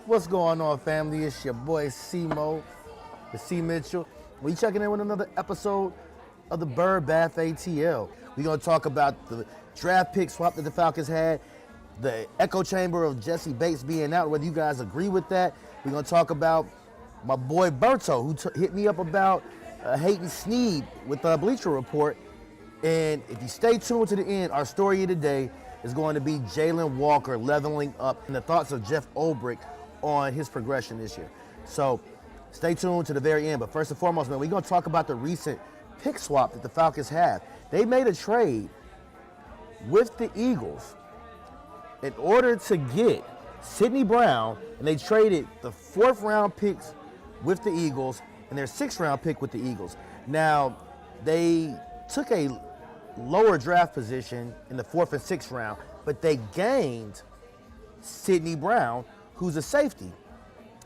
What's going on, family? It's your boy C-Mo, the C Mitchell. We checking in with another episode of the Bird Bath ATL. We're gonna talk about the draft pick swap that the Falcons had, the echo chamber of Jessie Bates being out, whether you guys agree with that. We're gonna talk about my boy Berto, who hit me up about Jalon Sneed with the Bleacher Report. And if you stay tuned to the end, our story of the day is going to be Jalon Walker leveling up and the thoughts of Jeff Ulbrich on his progression this year. So stay tuned to the very end. But first and foremost, man, we're going to talk about the recent pick swap that the Falcons have. They made a trade with the Eagles in order to get Sidney Brown, and they traded the 4th round picks with the Eagles and their 6th round pick with the Eagles. Now, they took a lower draft position in the 4th and 6th round, but they gained Sidney Brown, who's a safety.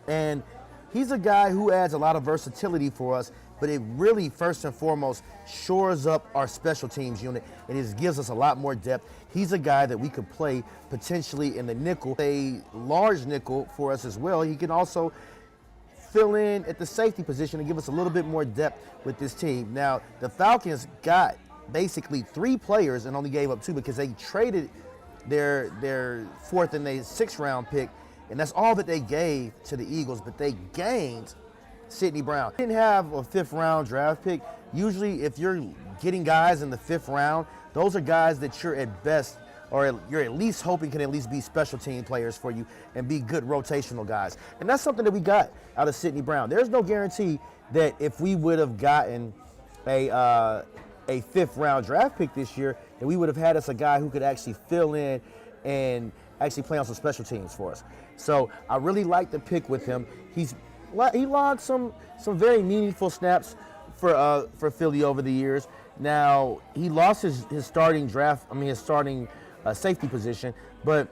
And he's a guy who adds a lot of versatility for us, but it really, first and foremost, shores up our special teams unit, and it gives us a lot more depth. He's a guy that we could play potentially in the nickel, a large nickel for us as well. He can also fill in at the safety position and give us a little bit more depth with this team. Now, the Falcons got basically 3 players and only gave up 2 because they traded their 4th and their 6th round pick, and that's all that they gave to the Eagles, but they gained Sidney Brown. They didn't have a 5th round draft pick. Usually if you're getting guys in the 5th round, those are guys that you're at best, or you're at least hoping can at least be special team players for you and be good rotational guys. And that's something that we got out of Sidney Brown. There's no guarantee that if we would have gotten a 5th round draft pick this year, that we would have had us a guy who could actually fill in and actually play on some special teams for us. So I really like the pick with him. He logged some very meaningful snaps for Philly over the years. Now, he lost his starting safety position, but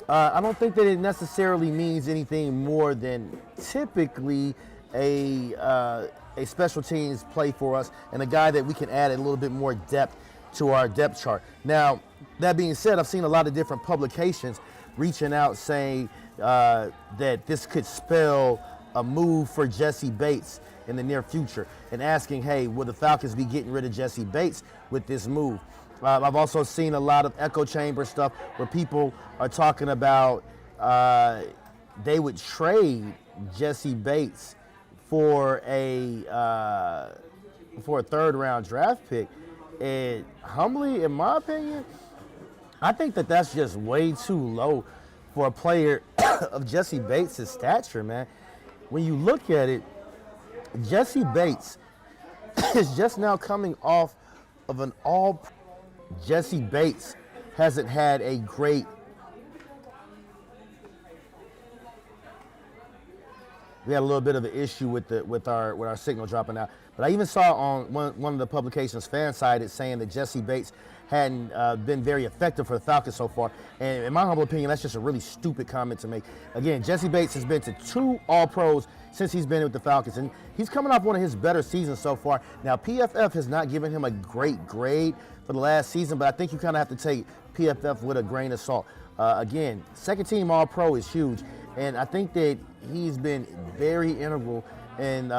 I don't think that it necessarily means anything more than typically a special teams play for us and a guy that we can add a little bit more depth to our depth chart. Now, that being said, I've seen a lot of different publications reaching out saying that this could spell a move for Jessie Bates in the near future and asking, hey, will the Falcons be getting rid of Jessie Bates with this move? I've also seen a lot of echo chamber stuff where people are talking about they would trade Jessie Bates for a 3rd round draft pick. And humbly, in my opinion, I think that that's just way too low for a player of Jessie Bates' stature, man. When you look at it, Jessie Bates is just now coming off of an all-pro. Jessie Bates hasn't had a great we had a little bit of an issue with our signal dropping out. But I even saw on one of the publications, fan sided, saying that Jessie Bates hadn't been very effective for the Falcons so far. And in my humble opinion, that's just a really stupid comment to make. Again, Jessie Bates has been to 2 All-Pros since he's been with the Falcons, and he's coming off one of his better seasons so far. Now, PFF has not given him a great grade for the last season, but I think you kind of have to take PFF with a grain of salt. Again, 2nd team All-Pro is huge, and I think that he's been very integral in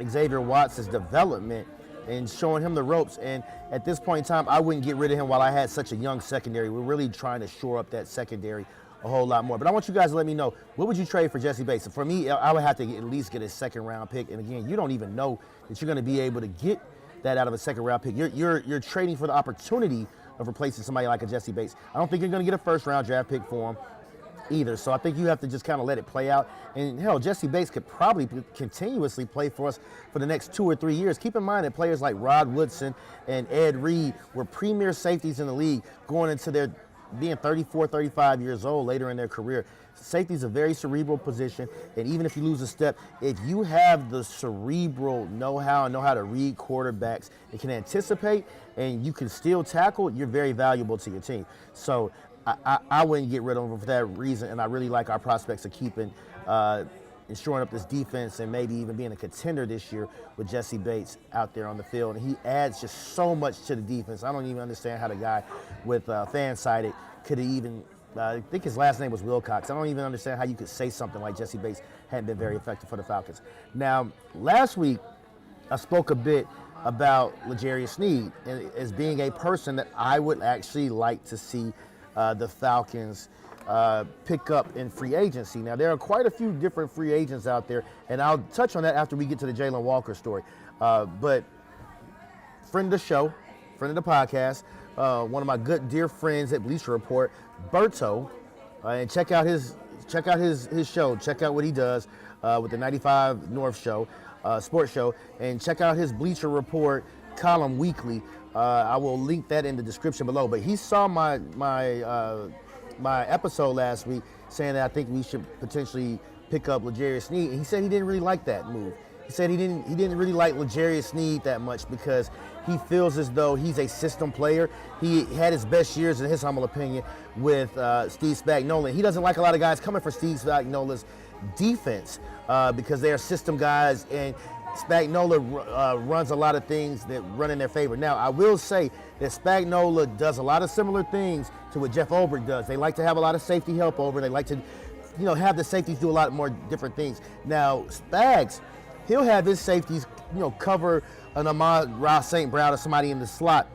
Xavier Watts' development and showing him the ropes. And at this point in time, I wouldn't get rid of him while I had such a young secondary. We're really trying to shore up that secondary a whole lot more. But I want you guys to let me know, what would you trade for Jessie Bates? For me, I would have to at least get a 2nd round pick. And again, you don't even know that you're going to be able to get that out of a 2nd round pick. You're trading for the opportunity of replacing somebody like a Jessie Bates. I don't think you're going to get a 1st round draft pick for him either. So I think you have to just kind of let it play out. And hell, Jessie Bates could probably continuously play for us for the next 2 or 3 years. Keep in mind that players like Rod Woodson and Ed Reed were premier safeties in the league going into their being 34, 35 years old later in their career. Safety is a very cerebral position, and even if you lose a step, if you have the cerebral know-how and know how to read quarterbacks and can anticipate and you can still tackle, you're very valuable to your team. So I wouldn't get rid of him for that reason, and I really like our prospects of keeping and shoring up this defense and maybe even being a contender this year with Jessie Bates out there on the field. And he adds just so much to the defense. I don't even understand how the guy with fan-sided could have even I think his last name was Wilcox. I don't even understand how you could say something like Jessie Bates hadn't been very effective for the Falcons. Now, last week, I spoke a bit about L'Jarius Sneed as being a person that I would actually like to see the Falcons pick up in free agency. Now, there are quite a few different free agents out there, and I'll touch on that after we get to the Jalon Walker story. But friend of the show, friend of the podcast, one of my good dear friends at Bleacher Report, Berto, and check out his show. Check out what he does with the 95 North show, sports show, and check out his Bleacher Report column weekly. I will link that in the description below. But he saw my episode last week saying that I think we should potentially pick up L'Jarius Sneed, and he said he didn't really like that move. He said he didn't really like L'Jarius Sneed that much because he feels as though he's a system player. He had his best years, in his humble opinion, with Steve Spagnuolo. He doesn't like a lot of guys coming for Steve Spagnuolo's defense because they are system guys, and Spagnuolo runs a lot of things that run in their favor. Now, I will say that Spagnuolo does a lot of similar things to what Jeff Ulbrich does. They like to have a lot of safety help over. They like to, have the safeties do a lot more different things. Now, Spags, he'll have his safeties, cover an Amon-Ra St. Brown or somebody in the slot,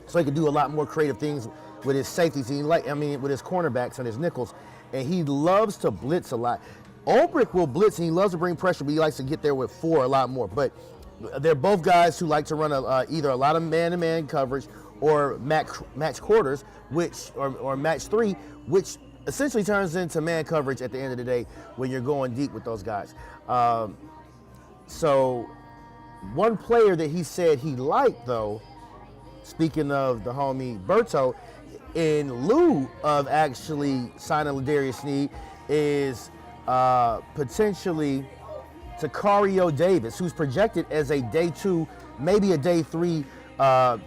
so he can do a lot more creative things with his safeties. With his cornerbacks and his nickels, and he loves to blitz a lot. Ulbrich will blitz, and he loves to bring pressure, but he likes to get there with 4 a lot more. But they're both guys who like to run either a lot of man-to-man coverage or match quarters, or match 3, which essentially turns into man coverage at the end of the day when you're going deep with those guys. So one player that he said he liked, though, speaking of the homie Berto, in lieu of actually signing L'Jarius Sneed, is potentially Tacario Davis, who's projected as a day 2, maybe a day 3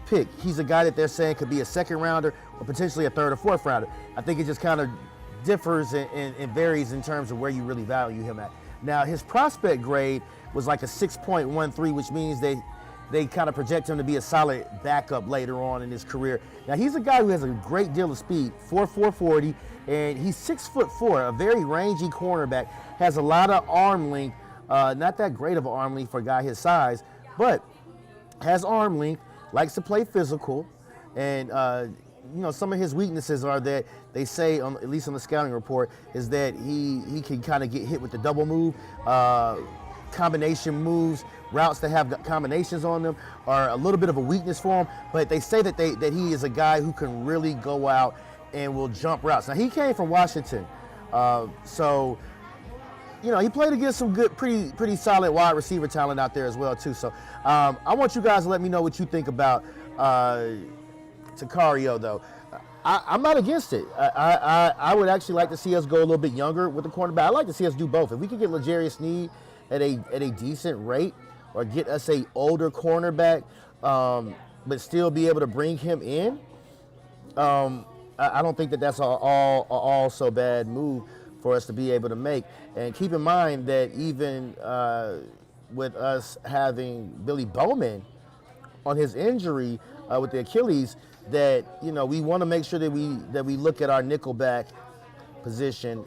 pick. He's a guy that they're saying could be a second rounder or potentially a 3rd or 4th rounder. I think it just kind of differs and varies in terms of where you really value him at. Now, his prospect grade was like a 6.13, which means they kind of project him to be a solid backup later on in his career. Now, he's a guy who has a great deal of speed, 4.40, and he's 6'4", a very rangy cornerback, has a lot of arm length, not that great of an arm length for a guy his size, but has arm length, likes to play physical, and some of his weaknesses are that they say, at least on the scouting report, is that he can kind of get hit with the double move, combination moves, routes that have combinations on them are a little bit of a weakness for him, but they say that he is a guy who can really go out and will jump routes. Now, he came from Washington, so he played against some good, pretty solid wide receiver talent out there as well, too. So I want you guys to let me know what you think about Tacario, though. I'm not against it. I would actually like to see us go a little bit younger with the cornerback. I'd like to see us do both. If we could get L'Jarius Sneed at a decent rate, or get us a older cornerback, but still be able to bring him in, I don't think that's all so bad move for us to be able to make. And keep in mind that even with us having Billy Bowman on his injury with the Achilles, that we want to make sure that we look at our nickelback position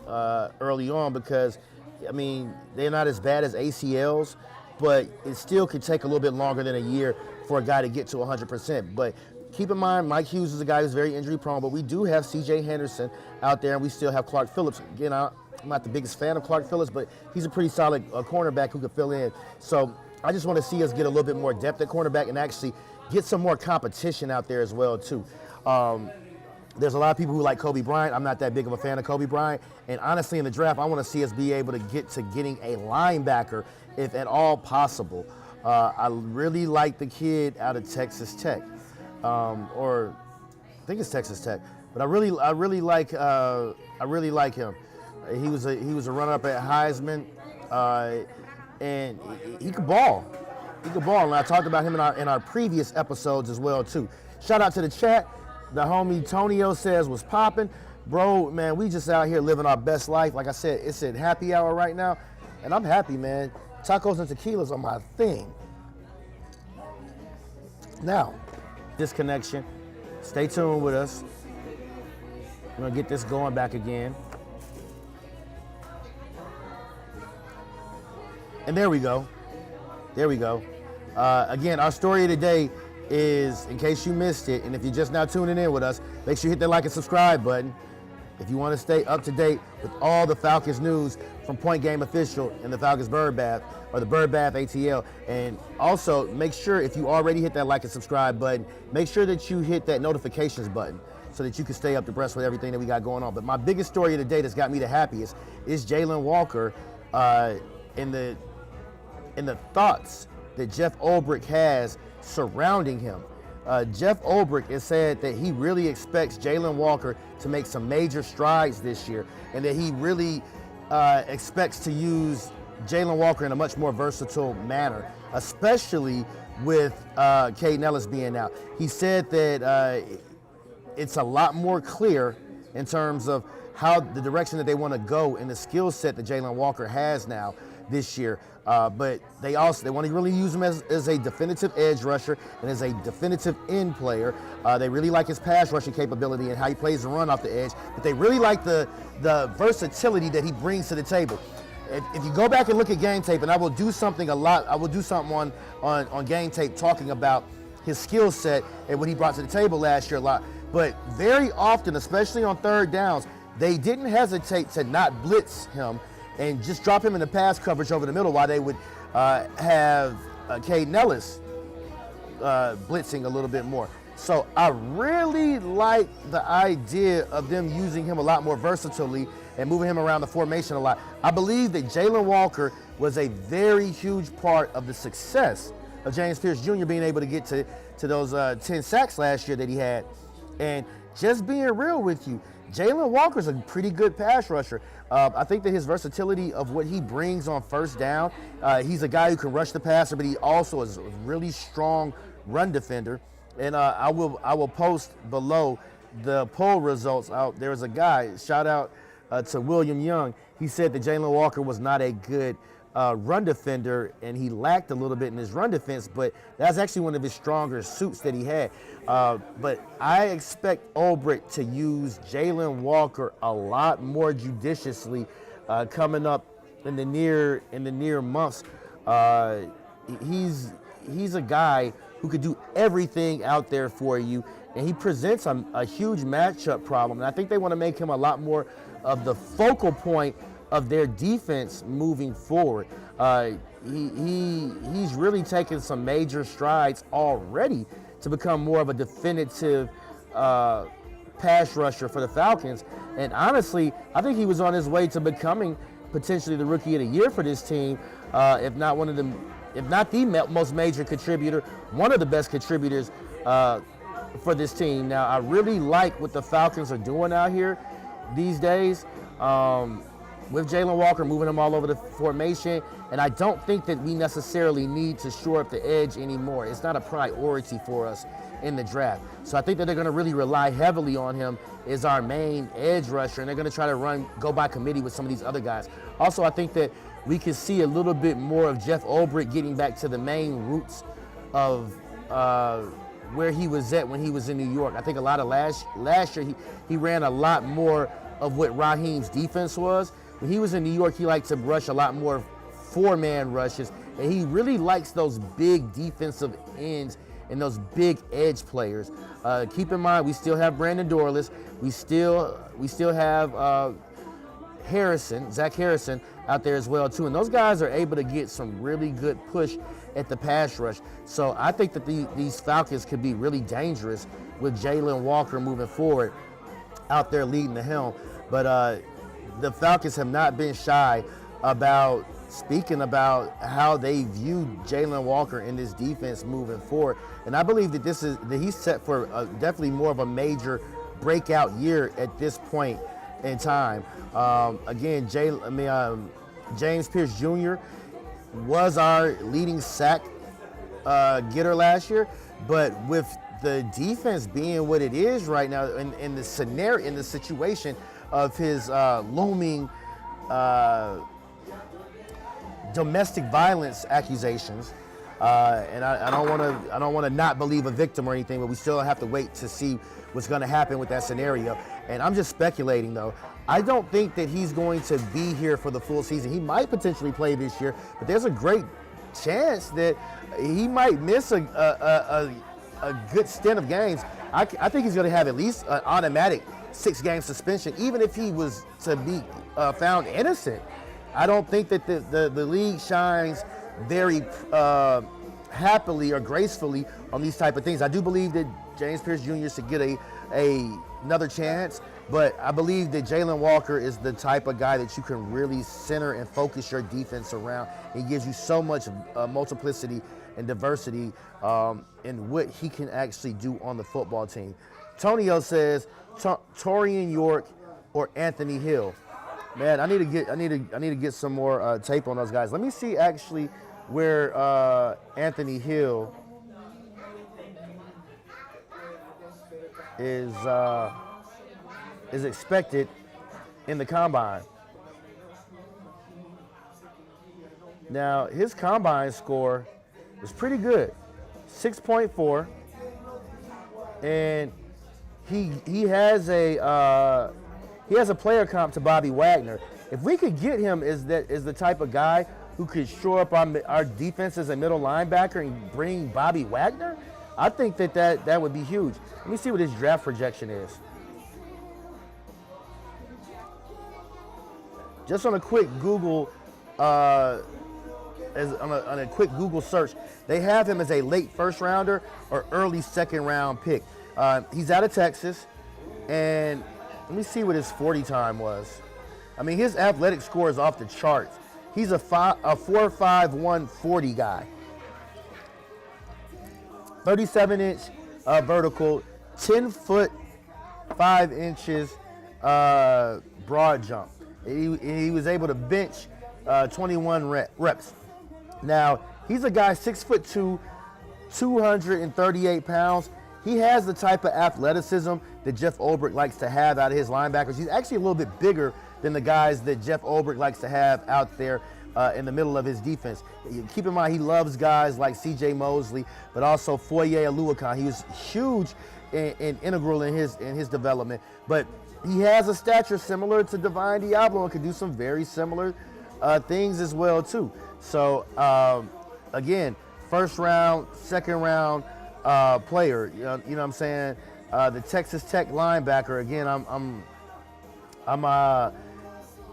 early on, because they're not as bad as ACLs, but it still could take a little bit longer than a year for a guy to get to 100%. But keep in mind, Mike Hughes is a guy who's very injury prone, but we do have C.J. Henderson out there, and we still have Clark Phillips. Again, I'm not the biggest fan of Clark Phillips, but he's a pretty solid cornerback who could fill in. So I just want to see us get a little bit more depth at cornerback and actually get some more competition out there as well, too. There's a lot of people who like Kobe Bryant. I'm not that big of a fan of Kobe Bryant. And honestly, in the draft, I want to see us be able to get to getting a linebacker, if at all possible. I really like the kid out of Texas Tech, or I think it's Texas Tech. But I really like him. He was a runner-up at Heisman, and he could ball. He could ball, and I talked about him in our previous episodes as well too. Shout out to the chat. The homie Tonio says, "Was popping, bro, man. We just out here living our best life." Like I said, it's at happy hour right now, and I'm happy, man. Tacos and tequilas are my thing. Now, disconnection. Stay tuned with us. We're gonna get this going back again. And there we go. There we go. Again, our story of the day is, in case you missed it, and if you're just now tuning in with us, make sure you hit that like and subscribe button. If you want to stay up to date with all the Falcons news from Point Game Official and the Falcons Bird Bath, or the Bird Bath ATL. And also make sure, if you already hit that like and subscribe button, make sure that you hit that notifications button so that you can stay up to breast with everything that we got going on. But my biggest story of the day that's got me the happiest is Jalon Walker in the thoughts that Jeff Ulbrich has surrounding him. Jeff Ulbrich has said that he really expects Jalon Walker to make some major strides this year, and that he really expects to use Jalon Walker in a much more versatile manner, especially with Kaden Elliss being out. He said that it's a lot more clear in terms of how the direction that they want to go in the skill set that Jalon Walker has now this year. But they want to really use him as a definitive edge rusher and as a definitive end player. They really like his pass rushing capability and how he plays the run off the edge. But they really like the versatility that he brings to the table. If you go back and look at game tape, and I will do something on game tape talking about his skill set and what he brought to the table last year a lot. But very often, especially on third downs, they didn't hesitate to not blitz him and just drop him in the pass coverage over the middle while they would have Kaden Elliss blitzing a little bit more. So I really like the idea of them using him a lot more versatilely and moving him around the formation a lot. I believe that Jalon Walker was a very huge part of the success of James Pierce Jr. being able to get to those 10 sacks last year that he had. And just being real with you, Jalon Walker's a pretty good pass rusher. I think that his versatility of what he brings on first down, he's a guy who can rush the passer, but he also is a really strong run defender. And I will post below the poll results out. There's a guy, shout out to William Young. He said that Jalon Walker was not a good run defender, and he lacked a little bit in his run defense, but that's actually one of his stronger suits that he had. But I expect Ulbrich to use Jalon Walker a lot more judiciously coming up in the near months. He's a guy who could do everything out there for you, and he presents a huge matchup problem. And I think they want to make him a lot more of the focal point of their defense moving forward. He's really taken some major strides already to become more of a definitive pass rusher for the Falcons. And honestly, I think he was on his way to becoming potentially the Rookie of the Year for this team, if not the most major contributor, one of the best contributors for this team. Now, I really like what the Falcons are doing out here these days. With Jalon Walker, moving him all over the formation, and I don't think that we necessarily need to shore up the edge anymore. It's not a priority for us in the draft. So I think that they're going to really rely heavily on him as our main edge rusher, and they're going to try to go by committee with some of these other guys. Also, I think that we can see a little bit more of Jeff Ulbrich getting back to the main roots of where he was at when he was in New York. I think a lot of last year he ran a lot more of what Raheem's defense was. When he was in New York, he liked to rush a lot more four-man rushes, and he really likes those big defensive ends and those big edge players. Keep in mind, we still have Brandon Dorless. We still have Zach Harrison out there as well too, and those guys are able to get some really good push at the pass rush. So I think that these Falcons could be really dangerous with Jalon Walker moving forward out there leading the helm. But the Falcons have not been shy about speaking about how they view Jalon Walker in this defense moving forward. And I believe that he's set for definitely more of a major breakout year at this point in time. Again, James Pierce Jr. was our leading sack getter last year, but with the defense being what it is right now, in the situation of his looming domestic violence accusations, And I don't want to not believe a victim or anything, but we still have to wait to see what's going to happen with that scenario. And I'm just speculating, though. I don't think that he's going to be here for the full season. He might potentially play this year, but there's a great chance that he might miss a good stint of games. I think he's going to have at least an automatic 6-game suspension, even if he was to be found innocent. I don't think that the league shines very happily or gracefully on these type of things. I do believe that James Pierce Jr. should get another chance, but I believe that Jalon Walker is the type of guy that you can really center and focus your defense around. He gives you so much multiplicity and diversity in what he can actually do on the football team. Tonio says Taurean York or Anthony Hill. Man, I need to get some more tape on those guys. Let me see actually where Anthony Hill is expected in the combine. Now, his combine score was pretty good, 6.4, and he has a player comp to Bobby Wagner. If we could get him as the type of guy who could shore up our defense as a middle linebacker and bring Bobby Wagner, I think that would be huge. Let me see what his draft projection is. Just on a quick Google, on a quick Google search, they have him as a late first rounder or early second round pick. He's out of Texas, and let me see what his 40 time was. I mean, his athletic score is off the charts. He's a 4.51 40 guy. 37-inch vertical, 10 foot 5 inches broad jump. He was able to bench 21 reps. Now, he's a guy 6'2", 238 pounds. He has the type of athleticism that Jeff Ulbrich likes to have out of his linebackers. He's actually a little bit bigger than the guys that Jeff Ulbrich likes to have out there in the middle of his defense. Keep in mind, he loves guys like C.J. Mosley, but also Foye Oluokun. He was huge and integral in his development. But he has a stature similar to Divine Diablo and can do some very similar things as well too. So again, first round, second round player. You know what I'm saying? The Texas Tech linebacker. Again, I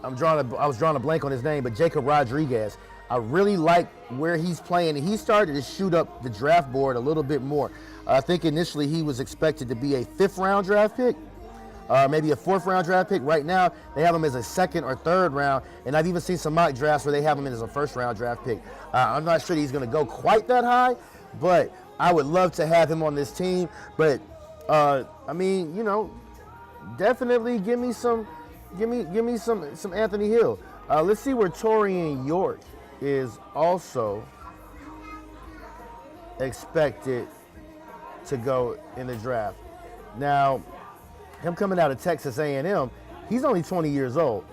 was drawing a blank on his name, but Jacob Rodriguez. I really like where he's playing, and he started to shoot up the draft board a little bit more. I think initially he was expected to be a 5th round draft pick, maybe a 4th round draft pick. Right now, they have him as a 2nd or 3rd round, and I've even seen some mock drafts where they have him as a 1st round draft pick. I'm not sure he's going to go quite that high, but I would love to have him on this team. But I mean, you know, definitely give me some Anthony Hill. Let's see where Taurean York is also expected to go in the draft. Now, him coming out of Texas A&M, he's only 20 years old.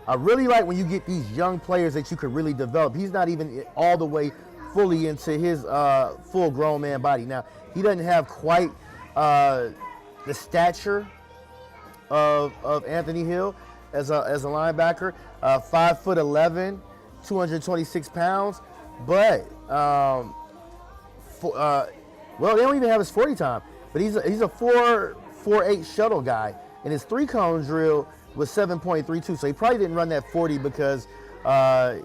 I really like when you get these young players that you could really develop. He's not even all the way fully into his full grown man body. Now, he doesn't have quite the stature of Anthony Hill as a linebacker, 5'11", 226 pounds, but well, they don't even have his 40 time, but he's a 4.48 shuttle guy, and his 3-cone drill was 7.32, so he probably didn't run that 40 because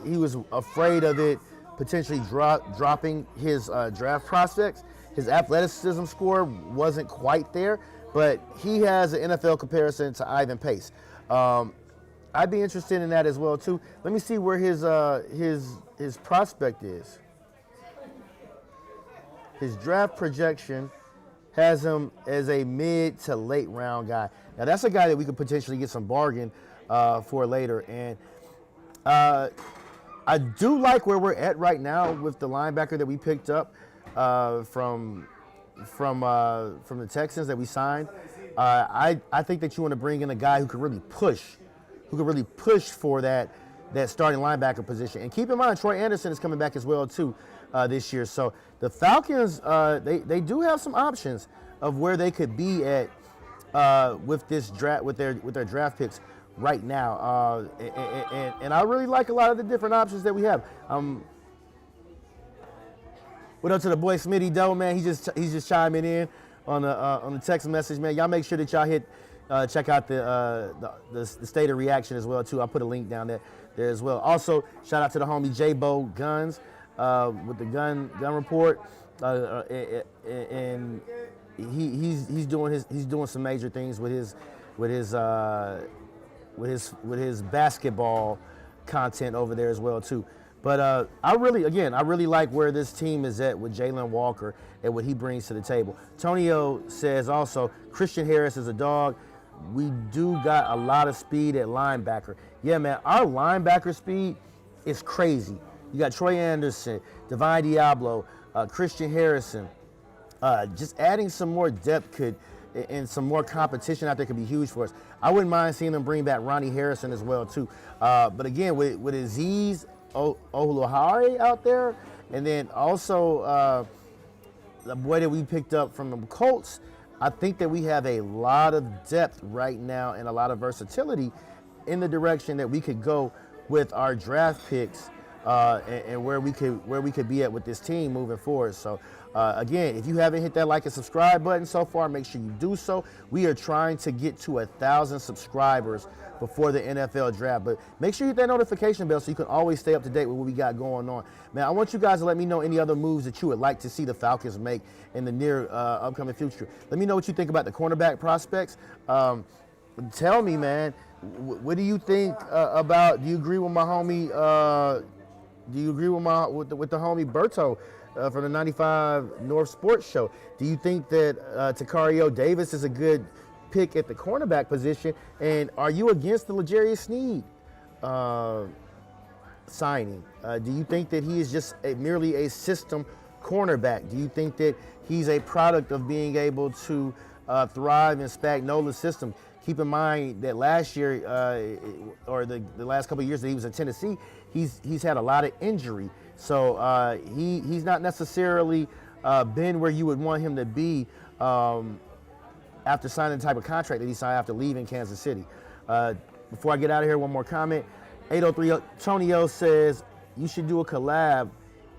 he was afraid of it potentially dropping his draft prospects. His athleticism score wasn't quite there, but he has an NFL comparison to Ivan Pace. I'd be interested in that as well too. Let me see where his prospect is. His draft projection has him as a mid to late round guy. Now that's a guy that we could potentially get some bargain for later. And I do like where we're at right now with the linebacker that we picked up from the Texans that we signed. I think that you want to bring in a guy who could really push for that that starting linebacker position. And keep in mind, Troy Anderson is coming back as well too this year. So the Falcons, they do have some options of where they could be at with this draft, with their draft picks right now. And I really like a lot of the different options that we have. What up to the boy Smitty Doe, man? He's just chiming in on the text message, man. Y'all make sure that y'all check out the state of reaction as well too. I'll put a link down there as well. Also, shout out to the homie J-Bo Guns with the gun report, and he's doing some major things with his basketball content over there as well too. But I really like where this team is at with Jalon Walker and what he brings to the table. Tonio says also, Christian Harris is a dog. We do got a lot of speed at linebacker. Yeah, man, our linebacker speed is crazy. You got Troy Anderson, Divine Diablo, Christian Harrison. Just adding some more depth and some more competition out there could be huge for us. I wouldn't mind seeing them bring back Ronnie Harrison as well too. But again, with Aziz Oluwahari out there, and then also the boy that we picked up from the Colts, I think that we have a lot of depth right now and a lot of versatility in the direction that we could go with our draft picks and where we could be at with this team moving forward. So again, if you haven't hit that like and subscribe button so far, make sure you do so. We are trying to get to 1,000 subscribers before the NFL draft, but make sure you hit that notification bell so you can always stay up to date with what we got going on. Man, I want you guys to let me know any other moves that you would like to see the Falcons make in the near upcoming future. Let me know what you think about the cornerback prospects. Tell me, man, what do you think about? Do you agree with my homie? Do you agree with the homie Berto from the 95 North Sports Show? Do you think that Tacario Davis is a good pick at the cornerback position? And are you against the L'Jarius Sneed signing? Do you think that he is just merely a system cornerback? Do you think that he's a product of being able to thrive in Spagnola's system? Keep in mind that last year, or the last couple of years that he was in Tennessee, he's had a lot of injury. So he's not necessarily been where you would want him to be after signing the type of contract that he signed after leaving Kansas City. Before I get out of here, one more comment. 803 Tonio says, you should do a collab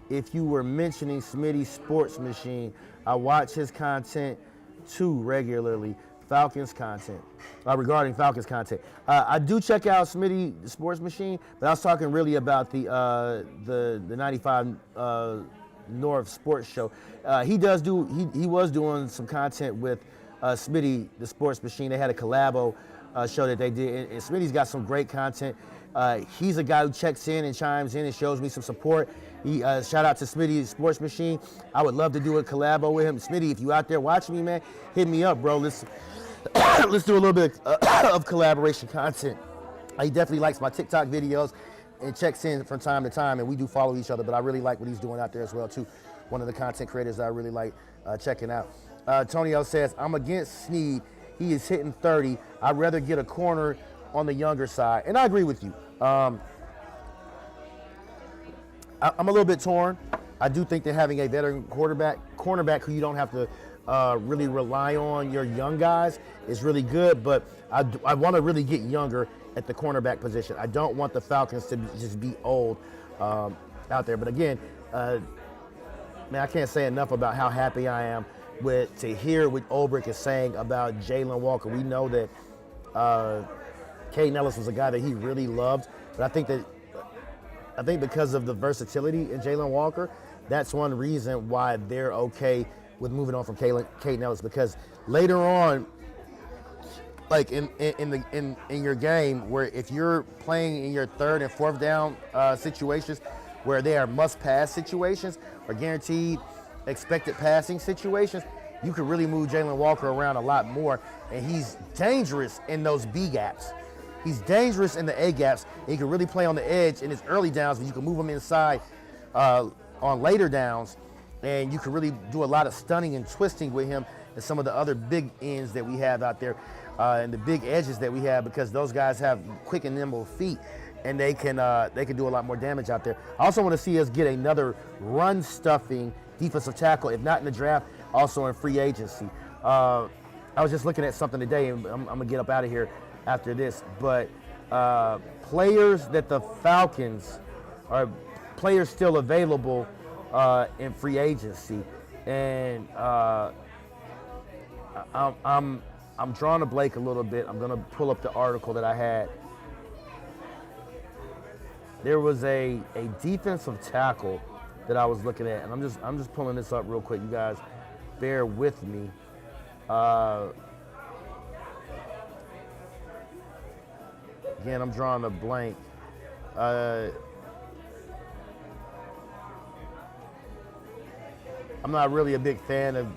if you were mentioning Smitty's Sports Machine. I watch his content too regularly. Falcons content, regarding Falcons content. I do check out Smitty, the Sports Machine, but I was talking really about the 95 North Sports Show. He was doing some content with Smitty, the Sports Machine. They had a collabo show that they did, and Smitty's got some great content. He's a guy who checks in and chimes in and shows me some support. Shout out to Smitty, the Sports Machine. I would love to do a collabo with him. Smitty, if you out there watching me, man, hit me up, bro. Let's do a little bit of collaboration content. He definitely likes my TikTok videos and checks in from time to time, and we do follow each other, but I really like what he's doing out there as well, too. One of the content creators that I really like checking out. Tonio says, I'm against Sneed. He is hitting 30. I'd rather get a corner on the younger side. And I agree with you. I'm a little bit torn. I do think that having a veteran cornerback who you don't have to really rely on your young guys is really good, but I want to really get younger at the cornerback position. I don't want the Falcons to just be old out there. But again, man, I can't say enough about how happy I am to hear what Ulbrich is saying about Jalon Walker. We know that Kaden Elliss was a guy that he really loved, but I think because of the versatility in Jalon Walker, that's one reason why they're okay with moving on from Kaden Elliss, because later on, like in your game, where if you're playing in your third and fourth down situations, where they are must-pass situations or guaranteed expected passing situations, you can really move Jalon Walker around a lot more, and he's dangerous in those B gaps. He's dangerous in the A gaps. He can really play on the edge in his early downs, but you can move him inside on later downs, and you can really do a lot of stunning and twisting with him and some of the other big ends that we have out there and the big edges that we have, because those guys have quick and nimble feet. and they can do a lot more damage out there. I also want to see us get another run-stuffing defensive tackle, if not in the draft, also in free agency. I was just looking at something today, and I'm going to get up out of here after this, but players that the Falcons are players still available in free agency, and I'm drawing a blank a little bit. I'm going to pull up the article that I had. There was a defensive tackle that I was looking at, and I'm just pulling this up real quick. You guys, bear with me. Again, I'm drawing a blank. I'm not really a big fan of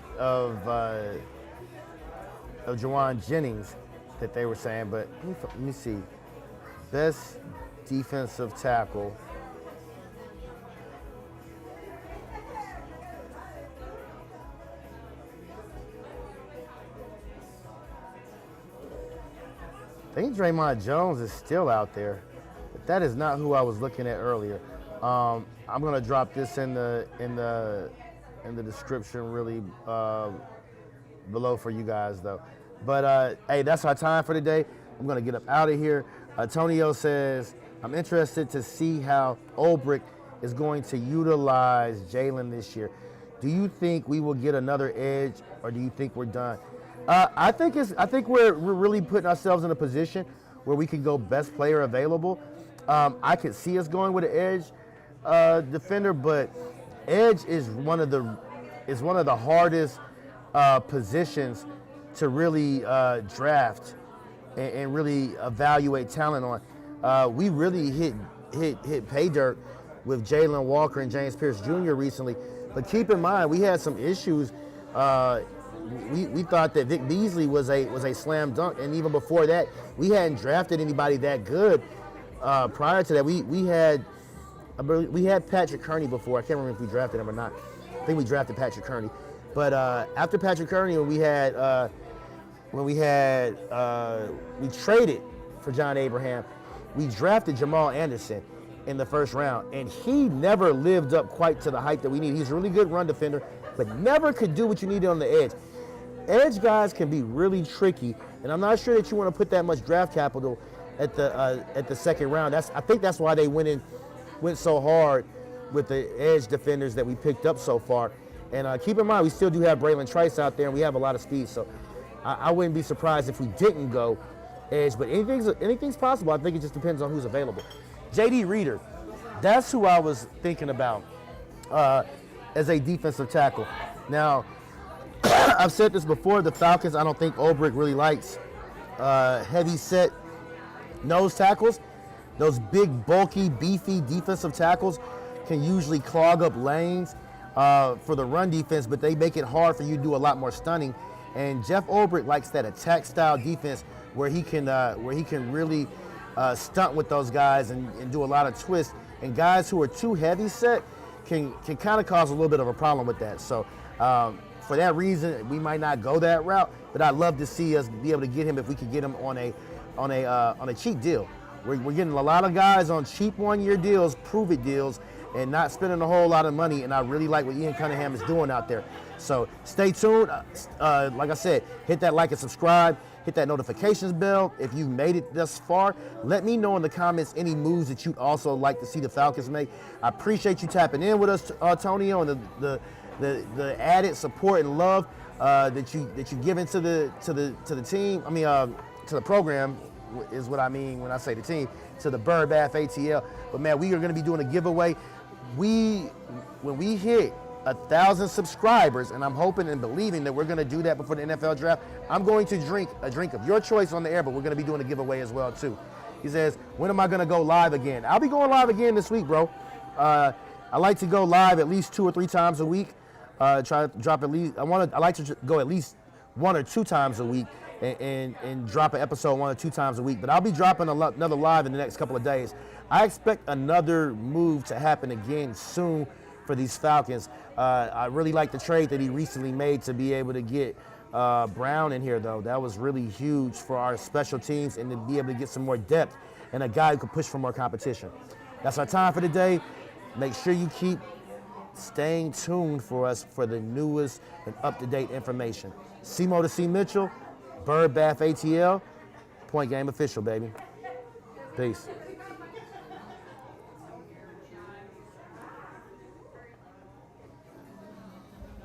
Juwan Jennings that they were saying, but let me see. Best defensive tackle. I think Draymond Jones is still out there, but that is not who I was looking at earlier. I'm gonna drop this in the description really below for you guys though. But hey, that's our time for today. I'm gonna get up out of here. Antonio says, I'm interested to see how Ulbrich is going to utilize Jalon this year. Do you think we will get another edge, or do you think we're done? I think we're really putting ourselves in a position where we can go best player available. I could see us going with an edge defender, but edge is one of the hardest positions to really draft and really evaluate talent on. We really hit pay dirt with Jalon Walker and James Pierce Jr. recently, but keep in mind we had some issues. We thought that Vic Beasley was a slam dunk, and even before that, we hadn't drafted anybody that good. Prior to that, we had Patrick Kearney before. I can't remember if we drafted him or not. I think we drafted Patrick Kearney, but after Patrick Kearney, we traded for John Abraham, we drafted Jamal Anderson in the first round, and he never lived up quite to the hype that we need. He's a really good run defender, but never could do what you needed on the edge. Edge guys can be really tricky, and I'm not sure that you want to put that much draft capital at the second round. I think that's why they went so hard with the edge defenders that we picked up so far. And keep in mind, we still do have Braylon Trice out there, and we have a lot of speed. So I wouldn't be surprised if we didn't go edge, but anything's possible. I think it just depends on who's available. J.D. Reader, that's who I was thinking about as a defensive tackle. Now, I've said this before, the Falcons, I don't think Ulbrich really likes heavy set nose tackles. Those big, bulky, beefy defensive tackles can usually clog up lanes for the run defense, but they make it hard for you to do a lot more stunning. And Jeff Ulbrich likes that attack style defense where he can really stunt with those guys and do a lot of twists. And guys who are too heavy set can kind of cause a little bit of a problem with that. So for that reason, we might not go that route, but I'd love to see us be able to get him if we could get him on a cheap deal. We're getting a lot of guys on cheap one-year deals, prove-it deals, and not spending a whole lot of money, and I really like what Ian Cunningham is doing out there. So stay tuned. Like I said, hit that like and subscribe. Hit that notifications bell. If you made it thus far, let me know in the comments any moves that you'd also like to see the Falcons make. I appreciate you tapping in with us, Antonio, and the added support and love that you give into the team. I mean, to the program is what I mean when I say the team, to the Bird Bath ATL. But man, we are going to be doing a giveaway. When we hit 1,000 subscribers, and I'm hoping and believing that we're going to do that before the NFL draft, I'm going to drink a drink of your choice on the air, but we're going to be doing a giveaway as well too. He says, when am I going to go live again? I'll be going live again this week, bro. I like to go live at least 2 or 3 times a week. Try to drop at least. I like to go at least 1 or 2 times a week and drop an episode 1 or 2 times a week. But I'll be dropping another live in the next couple of days. I expect another move to happen again soon for these Falcons. I really like the trade that he recently made to be able to get Brown in here, though. That was really huge for our special teams and to be able to get some more depth and a guy who can push for more competition. That's our time for today. Make sure you keep staying tuned for us for the newest and up-to-date information. Simo to C. Mitchell, Bird Bath ATL, Point Game Official, baby. Peace.